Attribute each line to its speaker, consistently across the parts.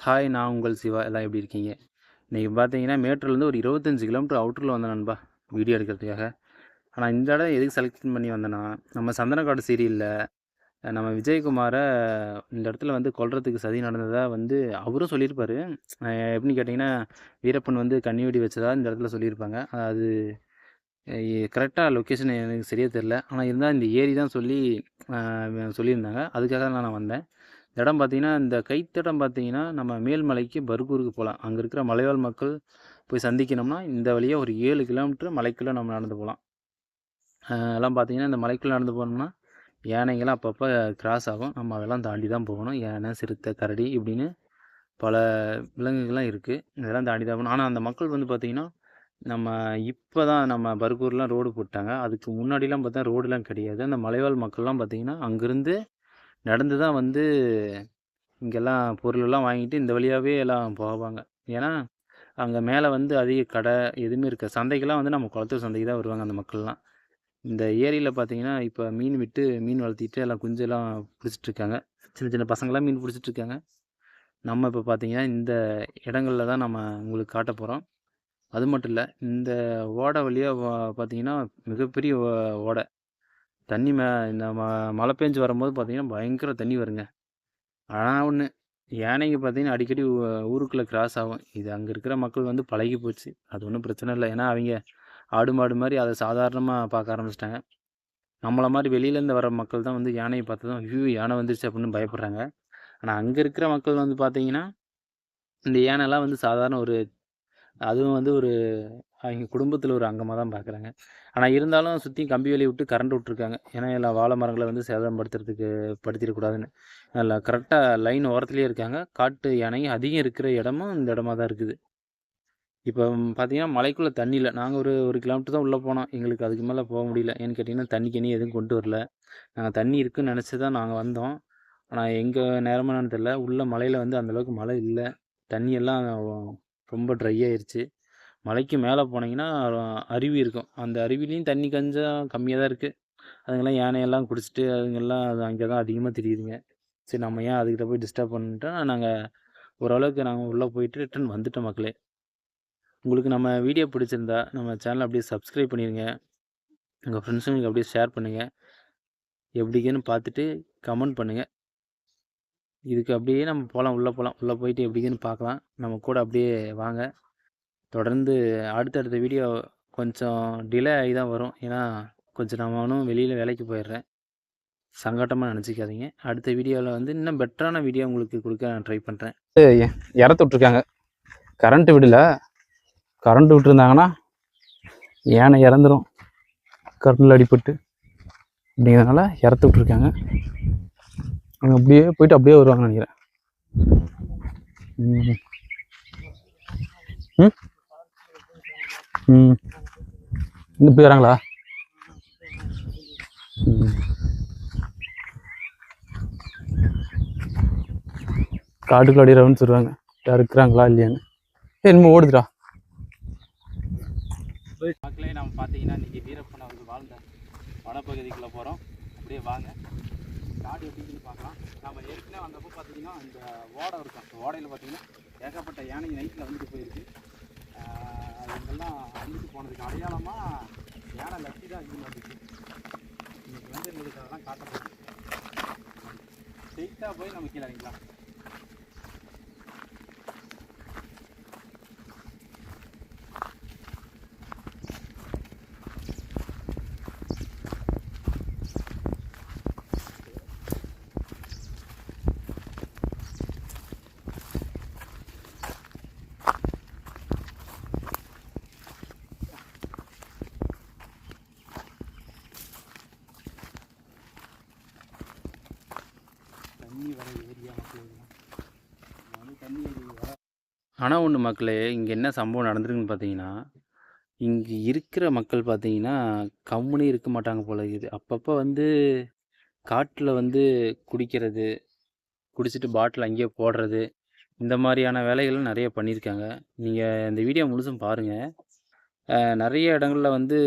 Speaker 1: Hi, நான் உங்கள் சிவா. எல்லாம் எப்படி இருக்கீங்க? இன்றைக்கி பார்த்தீங்கன்னா, மேட்டூர்லேருந்து ஒரு 25 கிலோமீட்டர் அவுட்டரில் வந்தேன் நண்பா, வீடியோ எடுக்கிறதுக்காக. ஆனால் இந்த இடம் எதுக்கு செலக்ட் பண்ணி வந்தேன்னா, நம்ம சந்தனக்காடு சீரியலில் நம்ம விஜயகுமாரை இந்த இடத்துல வந்து கொல்றதுக்கு சதி நடந்ததா வந்து அவரும் சொல்லியிருப்பார். எப்படின்னு கேட்டிங்கன்னா, வீரப்பன் வந்து கண்ணிவெடி வச்சதா இந்த இடத்துல சொல்லியிருப்பாங்க. அது கரெக்டாக லொக்கேஷன் எனக்கு சரியாக தெரில. ஆனால் இருந்தால் இந்த ஏரி தான் சொல்லி சொல்லியிருந்தாங்க. அதுக்காக தான் நான் வந்தேன். இந்த இடம் பார்த்தீங்கன்னா, இந்த கைத்தடம் பார்த்தீங்கன்னா, நம்ம மேல்மலைக்கு பர்கூருக்கு போகலாம். அங்கே இருக்கிற மலைவாழ் மக்கள் போய் சந்திக்கணும்னா, இந்த வழியா ஒரு 7 கிலோமீட்டர் மலைக்குள்ளே நம்ம நடந்து போகலாம். எல்லாம் பார்த்தீங்கன்னா, இந்த மலைக்குள்ளே நடந்து போனோம்னா, யானைங்கள்லாம் அப்பப்போ கிராஸ் ஆகும். நம்ம அதெல்லாம் தாண்டி தான் போகணும். யானை, சிறுத்தை, கரடி இப்படின்னு பல விலங்குகள்லாம் இருக்குது. இதெல்லாம் தாண்டி தான் போகணும். ஆனால் அந்த மக்கள் வந்து பார்த்திங்கன்னா, நம்ம இப்போ தான் நம்ம பர்கூர்லாம் ரோடு போட்டாங்க. அதுக்கு முன்னாடிலாம் பார்த்தா ரோடுலாம் கிடையாது. அந்த மலைவாழ் மக்கள்லாம் பார்த்திங்கன்னா, அங்கேருந்து நடந்து தான் வந்து இங்கெல்லாம் பொருளெல்லாம் வாங்கிட்டு இந்த வழியாவே எல்லாம் போவாங்க. ஏன்னா, அங்கே மேலே வந்து அதிக கடை எதுவுமே இருக்காது. சந்தைக்கெல்லாம் வந்து நம்ம குளத்தூர் சந்தைக்கு தான் வருவாங்க அந்த மக்கள்லாம். இந்த ஏரியில பார்த்தீங்கன்னா, இப்போ மீன் விட்டு மீன் வளர்த்திட்டு எல்லாம் குஞ்செல்லாம் பிடிச்சிட்ருக்காங்க. சின்ன சின்ன பசங்கள்லாம் மீன் பிடிச்சிட்ருக்காங்க. நம்ம இப்போ பார்த்தீங்கன்னா, இந்த இடங்கள்ல தான் நம்ம உங்களுக்கு காட்டப் போகிறோம். அது மட்டும் இல்ல, இந்த ஓடை வழியா பார்த்தீங்கன்னா, மிகப்பெரிய ஓடை. தண்ணி இந்த மழை பெஞ்சு வரும்போது பார்த்தீங்கன்னா, பயங்கர தண்ணி வருங்க. ஆனால் ஒன்று, யானைங்க பார்த்தீங்கன்னா அடிக்கடி ஊருக்குள்ளே கிராஸ் ஆகும். இது அங்கே இருக்கிற மக்கள் வந்து பழகி போச்சு. அது ஒன்றும் பிரச்சனை இல்லை. ஏன்னா அவங்க ஆடு மாடு மாதிரி அதை சாதாரணமாக பார்க்க ஆரம்பிச்சிட்டாங்க. நம்மளை மாதிரி வெளியிலேருந்து வர மக்கள் தான் வந்து யானையை பார்த்து தான் ஐயோ யானை வந்துருச்சு அப்படின்னு பயப்படுறாங்க. ஆனால் அங்கே இருக்கிற மக்கள் வந்து பார்த்தீங்கன்னா, இந்த யானைலாம் வந்து சாதாரண ஒரு அதுவும் வந்து ஒரு அவங்க குடும்பத்தில் ஒரு அங்கமாக தான் பார்க்குறாங்க. ஆனால் இருந்தாலும் சுற்றி கம்பி வேலி விட்டு கரண்ட் விட்ருக்காங்க. ஏன்னா எல்லா வாழை மரங்களை வந்து சேதப்படுத்துறதுக்கு படுத்திடக்கூடாதுன்னு. அதில் கரெக்டாக லைன் ஓரத்துலேயே இருக்காங்க. காட்டு யானை அதிகம் இருக்கிற இடமும் இந்த இடமா தான் இருக்குது. இப்போ பார்த்தீங்கன்னா, மலைக்குள்ளே தண்ணி இல்ல. நாங்கள் ஒரு 1 கிலோமீட்டர் தான் உள்ளே போனோம். எங்களுக்கு அதுக்கு மேலே போக முடியல. ஏன்னு கேட்டிங்கன்னா, தண்ணி கிண்ணி எதுவும் கொண்டு வரல. நாங்கள் தண்ணி இருக்குன்னு நெனச்சு தான் நாங்கள் வந்தோம். ஆனால் எங்க நேரமா என்னன்னு தெரியல. உள்ள மலையில வந்து அந்த அளவுக்கு மழை இல்ல. தண்ணி எல்லாம் ரொம்ப ட்ரை ஆயிருச்சு. மலைக்கு மேலே போனீங்கன்னா, அருவி இருக்கும். அந்த அருவிலையும் தண்ணி கொஞ்சம் கம்மியா தான் இருக்கு. அதுங்கலாம் யானையெல்லாம் குடிச்சிட்டு அதுங்கெல்லாம் அது அங்கே தான் அதிகமாக திரியுதுங்க. சரி நம்ம ஏன் அதுக்கிட்ட போய் டிஸ்டர்ப் பண்ணிட்டு நாங்க ஓரளவுக்கு நாங்க உள்ளே போயிட்டு ரிட்டர்ன் வந்துட்டோம் மக்களே. உங்களுக்கு நம்ம வீடியோ பிடிச்சிருந்தா நம்ம சேனலை அப்படியே சப்ஸ்கிரைப் பண்ணிடுங்க. உங்கள் ஃப்ரெண்ட்ஸுங்களுக்கு அப்படியே ஷேர் பண்ணுங்கள். எப்படிங்கன்னு பார்த்துட்டு கமெண்ட் பண்ணுங்கள். இதுக்கு அப்படியே நம்ம போகலாம், உள்ளே போகலாம். உள்ளே போயிட்டு எப்படிங்கன்னு பார்க்கலாம். நம்ம கூட அப்படியே வாங்க. தொடர்ந்து அடுத்தடுத்த வீடியோ கொஞ்சம் டிலே ஆகி தான் வரும். ஏன்னா கொஞ்சம் நானும் வெளியில் வேலைக்கு போயிடுறேன். சங்கட்டமாக நினச்சிக்காதீங்க. அடுத்த வீடியோவில் வந்து இன்னும் பெட்டரான வீடியோ உங்களுக்கு கொடுக்க நான் ட்ரை பண்ணுறேன்.
Speaker 2: இறத்து விட்ருக்காங்க. கரண்ட்டு விடல. கரண்ட்டு விட்டுருந்தாங்கன்னா யானை இறந்துடும். கரண்டில் அடிபட்டு அப்படிங்கிறதுனால இறத்து விட்ருக்காங்க. அவங்க அப்படியே போயிட்டு அப்படியே வருவாங்கன்னு நினைக்கிறேன். இன்னும் இப்படி வராங்களா? காட்டுக்குள்ள அப்படியே ரவுண்ட்ஸ் வருவாங்க. யார் இருக்கிறாங்களா இல்லையான்னு. என்னமோ ஓடுதுடா.
Speaker 1: மக்களே, நம்ம பார்த்தீங்கன்னா இன்றைக்கி வீரப்பன் அவர்கள் வாழ்ந்த வனப்பகுதிக்குள்ளே போகிறோம். அப்படியே வாங்க, காடு எப்படின்னு பார்க்கலாம். நம்ம ஏற்கனவே வந்தப்போ பார்த்தீங்கன்னா இந்த ஓடை இருக்கும். அந்த ஓடையில் பார்த்தீங்கன்னா ஏகப்பட்ட யானை நைட்டில் வந்துட்டு போயிருக்கு. அதுங்கெல்லாம் வந்துட்டு போனதுக்கு அடையாளமாக யானை லட்சி தான் அதிகமாக இருக்குது. இன்றைக்கி வந்து உங்களுக்கு அதெல்லாம் காட்டப்படும். ஸ்ட்ரெயிட்டாக போய் நம்ம கீழே இறங்கிக்கலாம். ஆனால் ஒன்று மக்களே, இங்கே என்ன சம்பவம் நடந்திருக்குன்னு பார்த்தீங்கன்னா, இங்கே இருக்கிற மக்கள் பார்த்தீங்கன்னா கம்முனே இருக்க மாட்டாங்க போல இருக்குது. அப்பப்போ வந்து காட்டில் வந்து குடிக்கிறது, குடிச்சிட்டு பாட்டில் அங்கேயே போடுறது, இந்த மாதிரியான வேலைகளும் நிறைய பண்ணியிருக்காங்க. நீங்கள் இந்த வீடியோ முழுசும் பாருங்கள். நிறைய இடங்களில் வந்து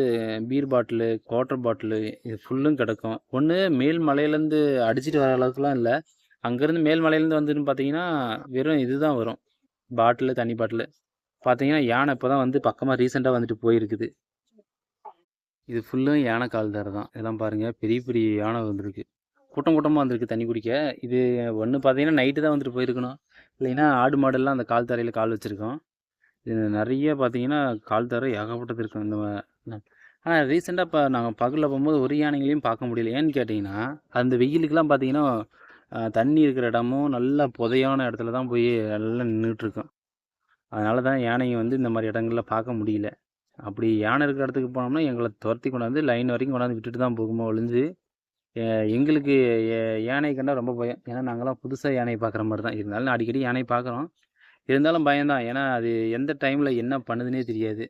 Speaker 1: பீர் பாட்டிலு, குவார்ட்டர் பாட்டிலு இது ஃபுல்லும் கிடக்கும். ஒன்று மேல் மலையிலேருந்து அடிச்சிட்டு வர அளவுக்குலாம் இல்லை. அங்கேருந்து மேல்மலையிலேருந்து வந்துன்னு பார்த்தீங்கன்னா வெறும் இதுதான் வரும், பாட்டிலு, தண்ணி பாட்டிலு. பார்த்தீங்கன்னா யானை இப்போ தான் வந்து பக்கமாக ரீசெண்டாக வந்துட்டு போயிருக்குது. இது ஃபுல்லும் யானை கால் தரை தான். இதெல்லாம் பாருங்கள், பெரிய பெரிய யானை வந்திருக்கு, கூட்டம் கூட்டமாக வந்திருக்கு தண்ணி குடிக்க. இது ஒன்று பார்த்தீங்கன்னா நைட்டு தான் வந்துட்டு போயிருக்கணும், இல்லைன்னா ஆடு மாடெல்லாம் அந்த கால் தரையில் கால் வச்சுருக்கோம். இது நிறைய பார்த்தீங்கன்னா கால் தரை ஏகப்பட்டது இருக்கும் இந்த ஆனால் ரீசெண்டாக இப்போ நாங்கள் பகலில் போகும்போது ஒரு யானைகளையும் பார்க்க முடியல. ஏன்னு கேட்டிங்கன்னா அந்த வெயிலுக்கெல்லாம் பார்த்தீங்கன்னா தண்ணி இருக்கிற இடமும் நல்லா புதையான இடத்துல தான் போய் நல்லா நின்றுட்டுருக்கோம். அதனால தான் யானையை வந்து இந்த மாதிரி இடங்களில் பார்க்க முடியல. அப்படி யானை இருக்கிற இடத்துக்கு போனோம்னா எங்களை துரத்தி கொண்டாந்து லைன் வரைக்கும் கொண்டாந்து விட்டுட்டு தான் போகுமோ ஒழிஞ்சு, எங்களுக்கு யானை கண்டா ரொம்ப பயம். ஏன்னா நாங்களாம் புதுசாக யானையை பார்க்குற மாதிரி தான். இருந்தாலும் அடிக்கடி யானை பார்க்குறோம். இருந்தாலும் பயம்தான். ஏன்னா அது எந்த டைமில் என்ன பண்ணுதுன்னே தெரியாது.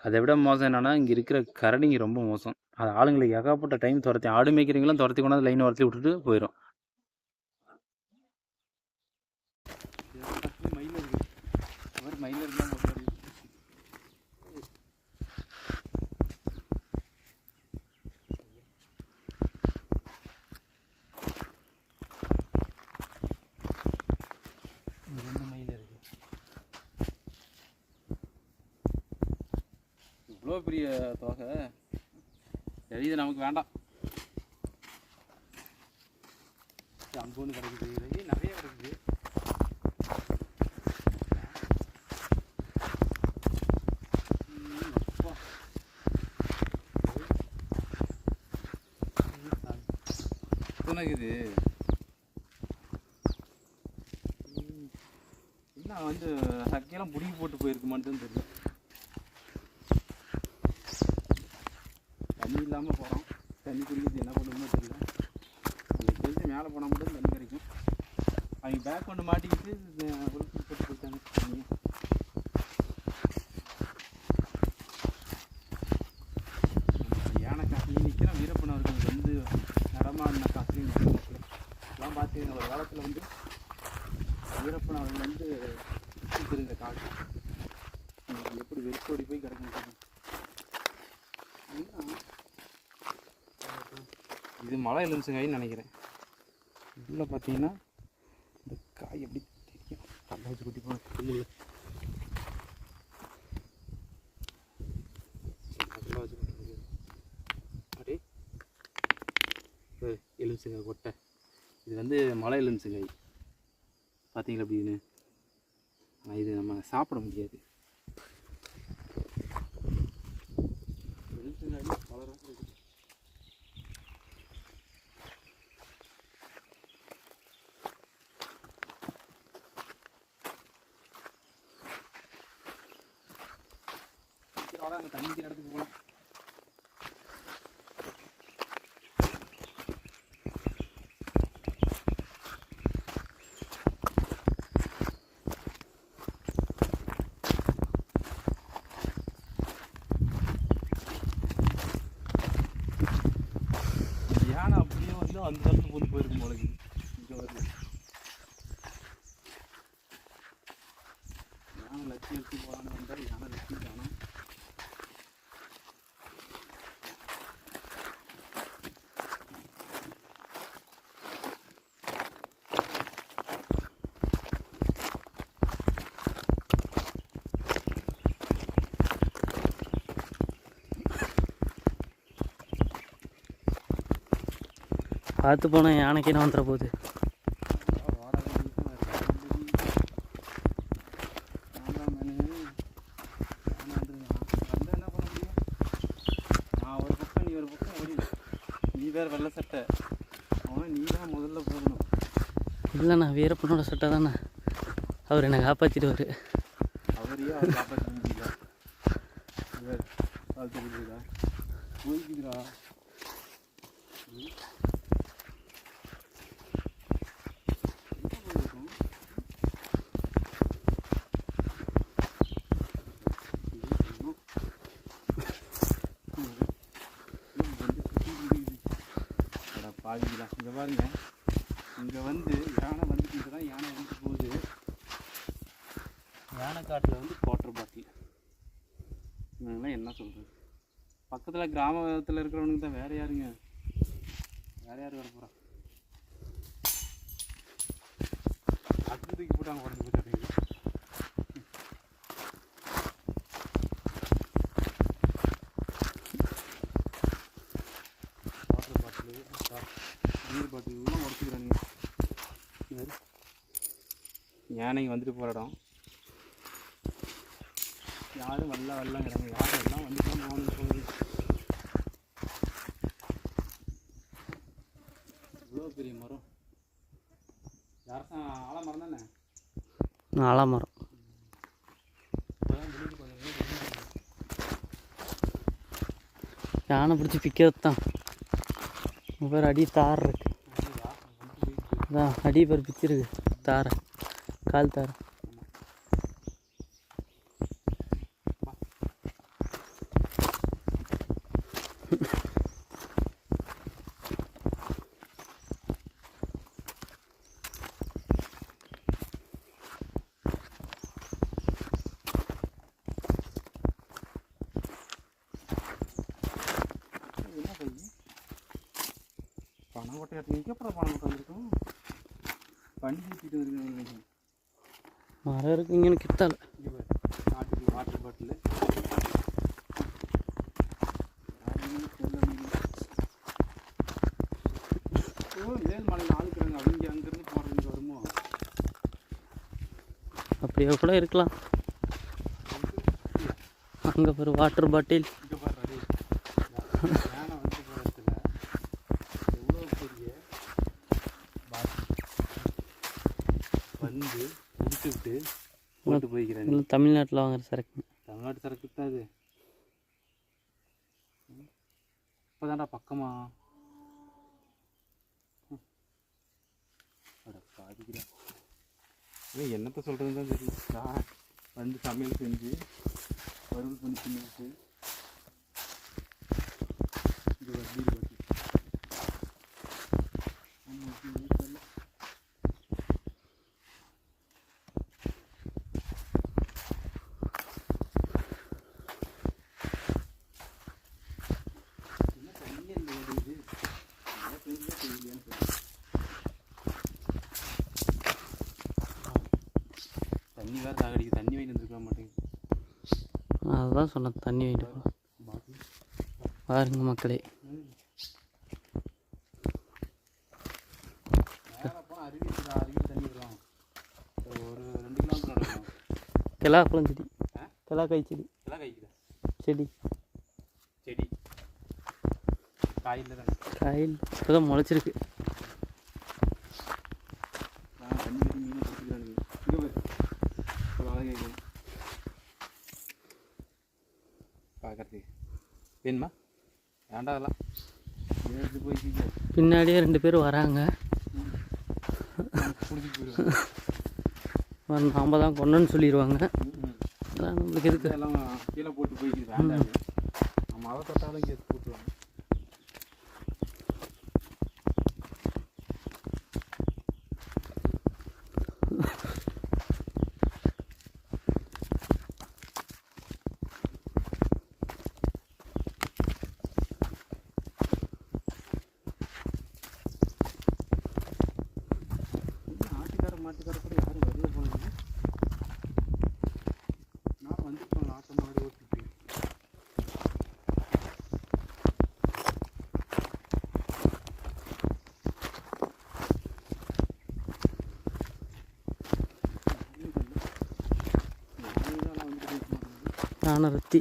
Speaker 1: அதை விட மோசம் என்னென்னா இங்கே இருக்கிற கரடிங்க ரொம்ப மோசம். அது ஆளுங்களை ஏகப்பட்ட டைம் துரத்தி, ஆடு மேய்க்கிறவங்களாம் துரத்தி கொண்டாந்து லைன் வரத்தி விட்டுட்டு போயிடும். இவ்வளோ பெரிய தொகை சரி, இது நமக்கு வேண்டாம். அங்கே ஒன்று கிடைக்குது, நிறைய கிடைக்குது. இது என்ன வந்து சக்கையெல்லாம் புடிங்கி போட்டு போயிருக்குமான்னு தெரியல. தண்ணி இல்லாமல் போகிறோம், தண்ணி குடிக்கிறது என்ன பண்ணுமோ தெரியல. எனக்கு தெரிஞ்சு மேலே போனால் மட்டும் தண்ணி கிடைக்கும். அவங்க பேக் கொண்டு மாட்டிக்கிட்டு போட்டு போயிட்டாங்க தண்ணியை. யானை காட்டிலையும் நிற்கிறோம், வீரப்பன் அவர்கள் வந்து நடமாடின காட்டிலையும் நிற்கிறோம். எல்லாம் பார்த்தீங்கன்னா ஒரு காலத்தில் வந்து வீரப்பன் அவர்கள் வந்து சுற்றிருந்த காடு எப்படி வெறிச்சோடி போய் கிடக்கு. இது மலை எலுமிச்சங்காயின்னு நினைக்கிறேன். உள்ள பார்த்தீங்கன்னா இந்த காய் எப்படி தெரியும், தள்ள வச்சு குட்டி போன அப்படியே எலுமிச்சங்காய் கொட்டை. இது வந்து மலை எலுமிச்சங்காய் பார்த்தீங்களா அப்படின்னு. ஆனால் இது நம்ம சாப்பிட முடியாது. எலுமிச்சங்காய் பல ரகம் இருக்குது. அங்கே தண்ணி இடத்துக்கு போகலாம். யானை அப்படியே வந்து அந்த இடத்துல கொண்டு போயிருக்கும் போல இருக்குது. இங்கே வருது யானை லட்சியம் எடுத்து போகலான்னு வந்தால் யானை லட்சியம் காணும்.
Speaker 3: பார்த்து போனால் யானைக்கு என்ன வந்துட போகுது.
Speaker 1: நான் ஒரு பக்கம் நீ ஒரு பக்கம் ஓடி, நீ வேறு வெள்ளை சட்டை, அவன் நீ தான் முதல்ல போகணும்.
Speaker 3: இல்லைண்ணா வீரப்பனோட சட்டை தானே, அவர் என்னை காப்பாற்றிடுவார்.
Speaker 1: அவரையே அவர் காப்பாற்ற முடியல. பார்த்துக்கிட்டுதா போய்க்குதுடா. பாதிக்கலாம். இங்கே பாருங்க, இங்கே வந்து யானை வந்துட்டு தான் யானை வந்துட்டு போகுது. யானை காட்டில் வந்து வாட்டர் பாட்டில், இவங்கெல்லாம் என்ன சொல்கிறது. பக்கத்தில் கிராமத்தில் இருக்கிறவனுக்கு தான் வேறு யாருங்க, வேறு யார் வர போகிறா. அப்படி தூக்கி போட்டாங்க உடஞ்சி போச்சு. வாட்டர் பாட்டிலு, நீர் பாட்டில் எல்லாம் உடச்சிக்கிறானுங்க. யானைங்க வந்துட்டு போகிற இடம், யாரும் வெள்ளங்கிறாங்க, யாரும் எல்லாம் வந்துட்டு போகுது. இவ்வளோ பெரிய மரம், யாரும் ஆலமரம் தானே?
Speaker 3: ஆலமரம். யானை பிடிச்சி பிக்கிறது தான். வேறு அடி தார் இருக்கு, அதான் அடி பேர் பிச்சிருக்கு தாரை, கால் தாரை.
Speaker 1: பணங்கொட்டை எங்கப்பறம் பணங்கொட்டை வந்துருக்கும், வண்டி ஊற்றிட்டு வந்துருக்கு.
Speaker 3: மரம் இருக்கு இங்கே கித்தால.
Speaker 1: நாட்டுக்கு வாட்டர் பாட்டில், ஏழ்மலையில் ஆளுக்குறாங்க. அவங்க அங்கேருந்து போடுறதுக்கு வருமோ?
Speaker 3: அப்படியே கூட இருக்கலாம். அங்கே ஒரு வாட்டர் பாட்டில்.
Speaker 1: இங்கே பாரு, யானை வந்து போகிற இடத்துல எவ்வளோ பெரிய பாட்டில் வந்து குடிச்சு விட்டு போட்டு போய்க்கிறேன்.
Speaker 3: தமிழ்நாட்டில் வாங்குற சரக்கு.
Speaker 1: தமிழ்நாட்டு சரக்கு தான் அது. இப்போதான்டா பக்கமா பாதிக்கிறேன். என்னத்தை சொல்கிறதுன்னு தான் தெரியும். வந்து சமையல் செஞ்சு வறுவல் பண்ணி தின்னுட்டு இது வட்டி தண்ணி வேறு சாகடிக்கு. தண்ணி வாங்கிட்டு வந்துருக்க மாட்டேங்குது.
Speaker 3: அதுதான் சொன்னேன், தண்ணி வாங்கிட்டு பாருங்க மக்களே.
Speaker 1: போனால் அருவி தண்ணி விடுறோம். ஒரு 2 கிலோமீட்டர் நடக்கும்.
Speaker 3: கிளாக்குளம் செடி, கிளாக்காய் செடி,
Speaker 1: எல்லாம் காய்க்குதா?
Speaker 3: செடி
Speaker 1: செடி காயில் தானே?
Speaker 3: காயில் இப்போ தான் முளைச்சிருக்கு.
Speaker 1: தண்ணி ஊற்றி மீனை பிடிச்சிக்கிறானுங்க. இங்கே பார்க்குறதுக்கு வேணுமா? வேண்டாம், அதெல்லாம் எடுத்து போய்க்கிங்க.
Speaker 3: பின்னாடியே 2 பேர் வராங்க.
Speaker 1: பிடிச்சிட்டு போயிடுவாங்க.
Speaker 3: நாம் தான் கொண்டோன்னு சொல்லிடுவாங்க. அதான் நம்மளுக்கு எதுக்கு
Speaker 1: எல்லாம் கீழே போட்டு போய்க்குது. வேண்டாம், நம்ம அதை தொட்டாலும் இங்கே எடுத்து போட்டுருவாங்க. மாட்டுக்கார கூட யாரும் வெளியே போனாங்க. நான் வந்துட்டோம் ஆட்டம் மாடி ஓட்டிட்டு.
Speaker 3: யானை ரத்தி.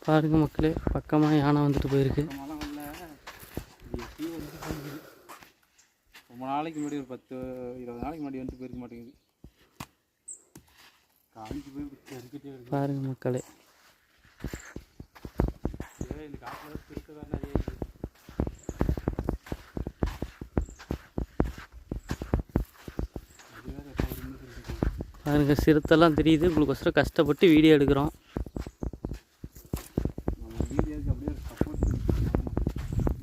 Speaker 3: பாருங்க மக்களே, பக்கமாக யானை வந்துட்டு போயிருக்கு.
Speaker 1: ரொம்ப நாளைக்கு முன்னாடி ஒரு 10-20 நாளைக்கு முன்னாடி வந்துட்டு போயிருக்க மாட்டேங்குது. காஞ்சி போய் அடிக்கிட்டே இருக்கு.
Speaker 3: பாருங்க மக்களே,
Speaker 1: இந்த காட்டில் இருக்கதான் நிறைய
Speaker 3: பாருங்க சிறுத்தெல்லாம் தெரியுது. உங்களுக்கொசரம் கஷ்டப்பட்டு வீடியோ எடுக்கிறோம்.
Speaker 1: நம்ம வீடியோக்கு அப்படியே சப்போர்ட்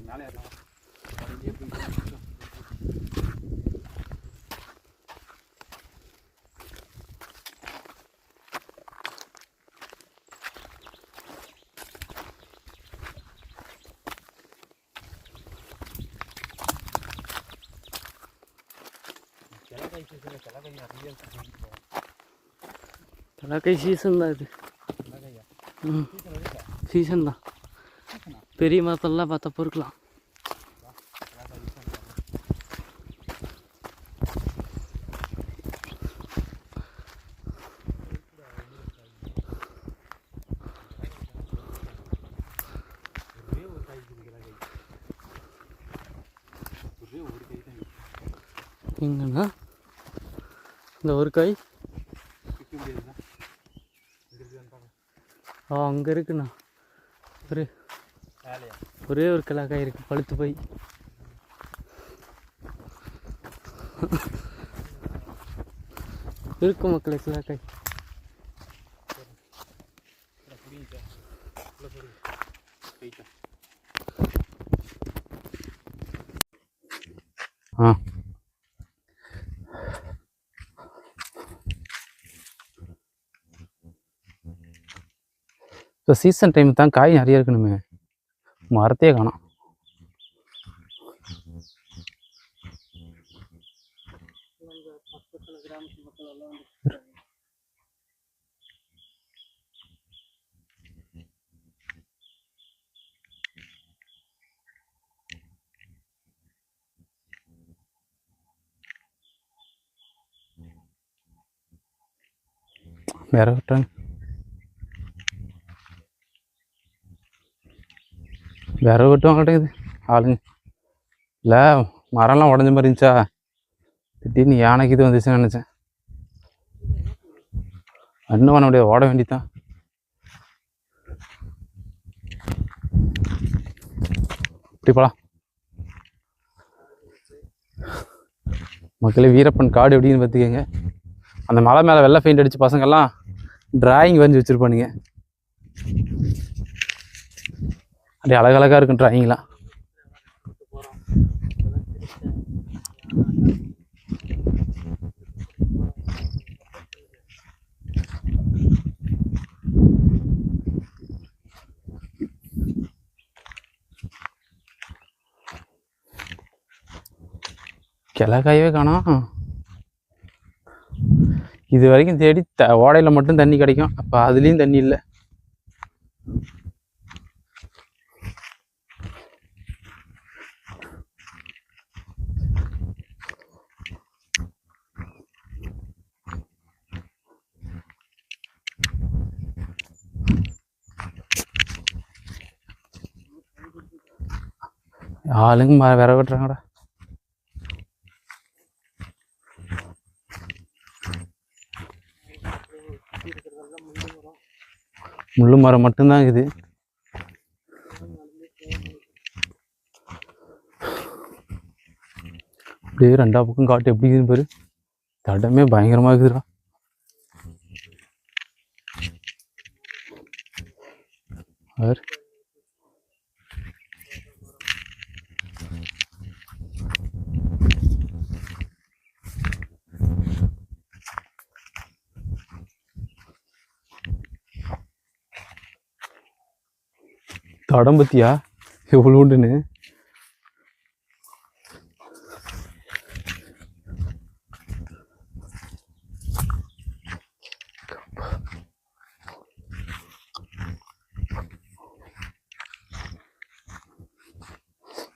Speaker 1: மேலே ஏறலாம்.
Speaker 3: கடற்கரை சீசன் தான் இது. சீசன் தான். பெரிய மரத்தெல்லாம் பார்த்தா பொறுக்கலாம். எங்கன்னா இந்த ஒரு காய் அங்கே இருக்குண்ணா. ஒரே ஒரு கிளாக்காய் இருக்குது பழுத்து போய். இருக்கும் மக்களே கிளாக்காய்.
Speaker 2: இப்போ சீசன் டைம் தான் காய் நிறைய இருக்கணுமே, மரத்தையே காணோம். வேற விட்டாங்க, விறகு வெட்டுவாங்க மாட்டேங்குது ஆளுங்க. இல்லை மரம்லாம் உடஞ்ச மாதிரி இருந்துச்சா, திடீர்னு யானைக்கு இது வந்துச்சுன்னு நினச்சேன். இன்னும் பண்ண முடியாது, ஓட வேண்டியதான். இப்படி போலாம் மக்களே. வீரப்பன் காடு எப்படின்னு பார்த்துக்கங்க. அந்த மலை மேலே வெள்ளை பெயிண்ட் அடித்த பசங்கள்லாம் டிராயிங் வரைஞ்சி வச்சுருப்பானுங்க. அப்படியே அழகழகாக இருக்கும் டிராயிங்லாம். கிழக்காயவே காணோம். இது வரைக்கும் தேடி ஓடையில் மட்டும் தண்ணி கிடைக்கும், அப்போ அதுலேயும் தண்ணி இல்லை. ஆளுங்க விறகு வெட்டுறாங்கடா. முள்ளு மரம் மட்டும்தான் இருக்குது. அப்படியே ரெண்டா பக்கம் காட்டு எப்படி இருக்குது பாரு, தடமே பயங்கரமா இருக்குதுடா. தடம் பத்தியா எவ்வளோ உண்டுன்னு.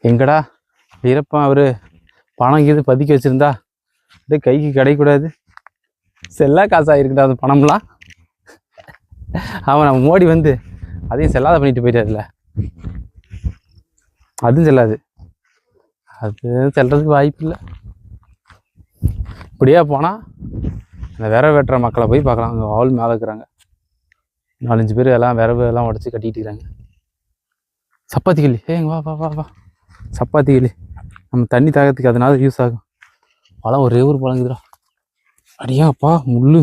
Speaker 2: எங்கடா வீரப்பன் அவரு பணம் கீது பதுக்கி வச்சிருந்தா அப்படியே கைக்கு கிடைக்கூடாது. செல்லா காசாயிருக்குடா அந்த பணம்லாம். அவன் நம்ம மோடி வந்து அதையும் செல்லாத பண்ணிட்டு போயிட்டாருல, அதுவும் செல்லாது. அது செல்றதுக்கு வாய்ப்பு இல்லை. இப்படியே போனால் அந்த விறகு வெட்டுற மக்களை போய் பார்க்கலாம். அங்கே ஆள் மேலே இருக்கிறாங்க, 4-5 பேர் எல்லாம் விறகு எல்லாம் உடச்சி கட்டிகிட்டு இருக்காங்க. சப்பாத்தி கிளி, ஏங்க வா வா வா வா. சப்பாத்தி கிளி நம்ம தண்ணி தாகத்துக்கு அதனால யூஸ் ஆகும். பழம் ஒரே ஒரு பழங்குதுடா. அடியாப்பா முள்ளு.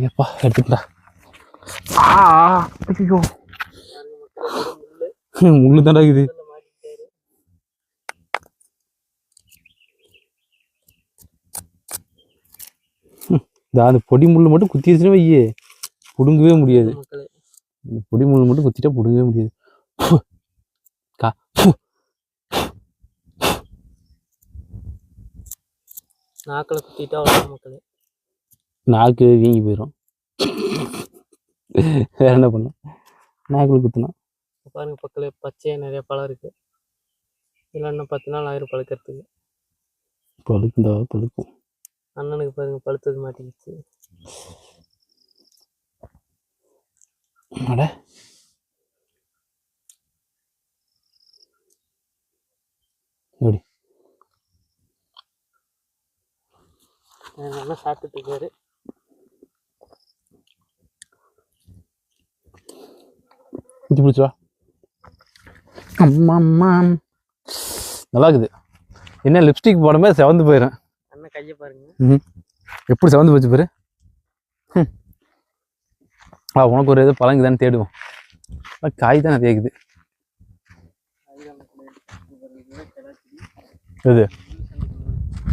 Speaker 2: ஏப்பா எடுத்துக்கிட்டா. ஐயோ முள்ளு தாண்டா இது. அந்த பொடி முள்ளு மட்டும் குத்தி வச்சுன்னா வையே புடுங்கவே முடியாது. பொடி முள்ளு மட்டும் குத்திட்டா புடுங்கவே முடியாது.
Speaker 3: நாக்கில் குத்திட்டா அவ்வளோ மக்களே.
Speaker 2: நாக்கு வீங்கி போயிடும். வேற என்ன பண்ணும்? நாக்கில் குத்துனா
Speaker 3: பாருங்க பக்கத்துல பச்சையாக நிறைய பழம் இருக்குது. இதில் இன்னும் 10 நாள் ஆயிரம் பழுக்கிறதுக்கு.
Speaker 2: பழுக்குண்டா பழுக்கும்.
Speaker 3: அண்ணனுக்கு பாருங்க பழுத்தது மாட்டிக்கிச்சு.
Speaker 2: அட எப்படி
Speaker 3: நல்லா சாப்பிட்டுட்டு இருக்காரு.
Speaker 2: குத்தி பிடிச்சா அம்மா அம்மா நல்லா இருக்குது. என்ன லிப்ஸ்டிக் போடும்போது செவந்து போயிடும்.
Speaker 3: அண்ணன் கையை பாருங்க
Speaker 2: எப்படி செவந்து போச்சு பாரு. உனக்கு ஒரு இது பழங்குதான்னு தேடுவோம். காய் தான் நிறைய இருக்குது. இது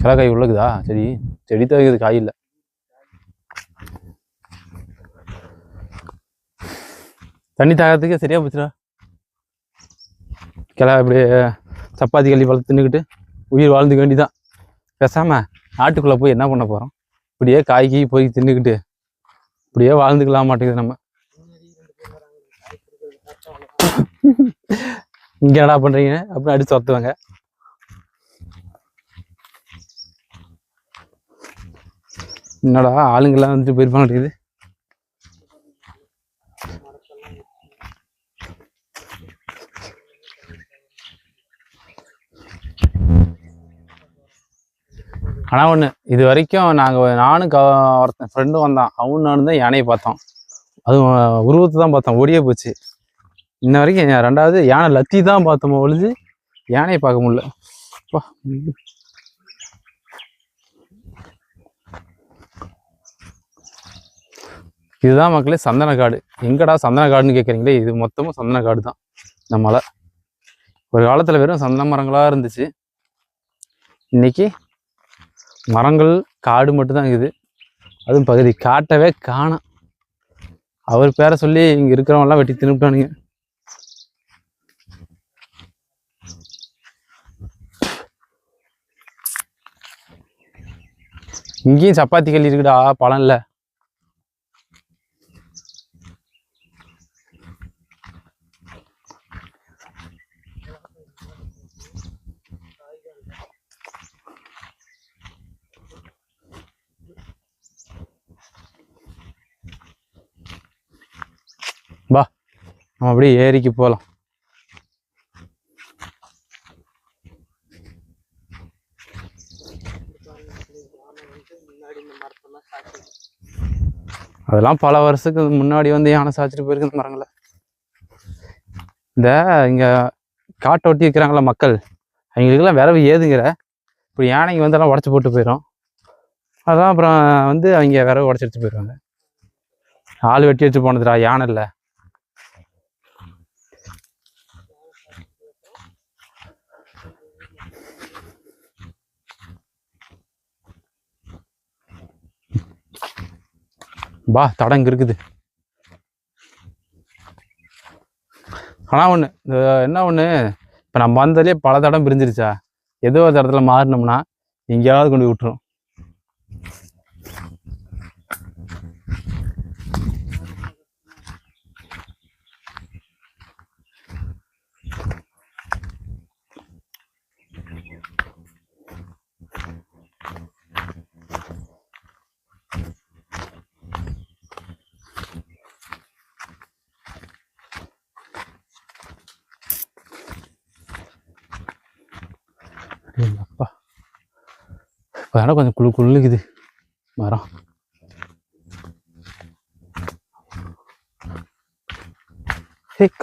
Speaker 2: கிளக்காய் உள்ளக்குதா? சரி செடி தான் இருக்குது, காய் இல்லை. தண்ணி தாகத்துக்கே சரியா போச்சுடா. கிளா இப்படியே சப்பாத்தி கள்ளி பழத்தை தின்னுக்கிட்டு உயிர் வாழ்ந்துக்க வேண்டிதான். பேசாம நாட்டுக்குள்ளே போய் என்ன பண்ண போகிறோம்? இப்படியே காய்கி போய் தின்னுக்கிட்டு இப்படியே வாழ்ந்துக்கலாம் மாட்டேங்குது நம்ம. இங்கே என்னடா பண்ணுறீங்க அப்படின்னு அடிச்சு துரத்துவாங்க. என்னடா ஆளுங்கெல்லாம் வந்துட்டு போயிருக்க மாட்டேங்குது. ஆனால் ஒன்று, இது வரைக்கும் நானும் ஒருத்தன் ஃப்ரெண்டும் வந்தான், அவனு நானும் தான் யானையை பார்த்தோம். அதுவும் உருவத்தை தான் பார்த்தோம், ஓடியே போச்சு. இன்ன வரைக்கும் 2வது யானை லத்தி தான் பார்த்தோமோ ஒழிஞ்சு யானையை பார்க்க முடியல. இதுதான் மக்களே சந்தனக்காடு. எங்கடா சந்தனக்காடுன்னு கேட்குறீங்களே, இது மொத்தமும் சந்தனக்காடு தான். இந்த மலை ஒரு காலத்தில் வெறும் சந்தன மரங்களாக இருந்துச்சு. இன்னைக்கு மரங்கள் காடு மட்டும்தான் இருக்குது. அதுவும் பகுதி காட்டவே காணோம். அவர் பேரை சொல்லி இங்கே இருக்கிறவங்கலாம் வெட்டி தின்னுட்டானுங்க. இங்கேயும் சப்பாத்தி கல்லி இருக்குடா, பழம் இல்லை. பா நம்ம அப்படியே ஏரிக்கு போகலாம். அதெல்லாம் பல வருஷத்துக்கு முன்னாடி வந்து யானை சாய்ச்சிட்டு போயிருக்கு இந்த மரங்களை. இந்த இங்கே காட்டை ஒட்டி இருக்கிறாங்களா மக்கள், அவங்களுக்கெல்லாம் விரவு ஏதுங்கிற இப்படி யானைக்கு வந்து எல்லாம் உடச்சி போட்டு போயிடும். அதான் அப்புறம் வந்து அவங்க விரவு உடச்சி எடுத்து போயிடுவாங்க. ஆள் வெட்டி வச்சு போனதுடா, யானை இல்லை. பா தடம் இங்கே இருக்குது. ஆனால் ஒன்று, என்ன ஒன்று, இப்போ நம்ம வந்ததுலேயே பல தடம் பிரிஞ்சிருச்சா, ஏதோ ஒரு இடத்துல மாறினோம்னா எங்கேயாவது கொண்டு விட்டுரும். அப்பா இப்போ இடம் கொஞ்சம் குள்ளுக்குது மரம்.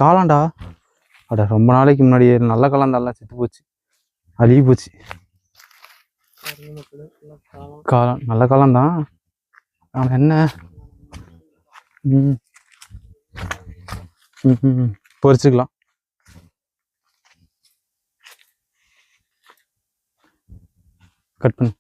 Speaker 2: காளான்டா, அட ரொம்ப நாளைக்கு முன்னாடி நல்ல காளான் தான் செத்து போச்சு, அழுகி போச்சு. காளான் நல்ல காளான் தான், ஆனால் என்ன பொரிச்சுக்கலாம். கட் பண்ணு.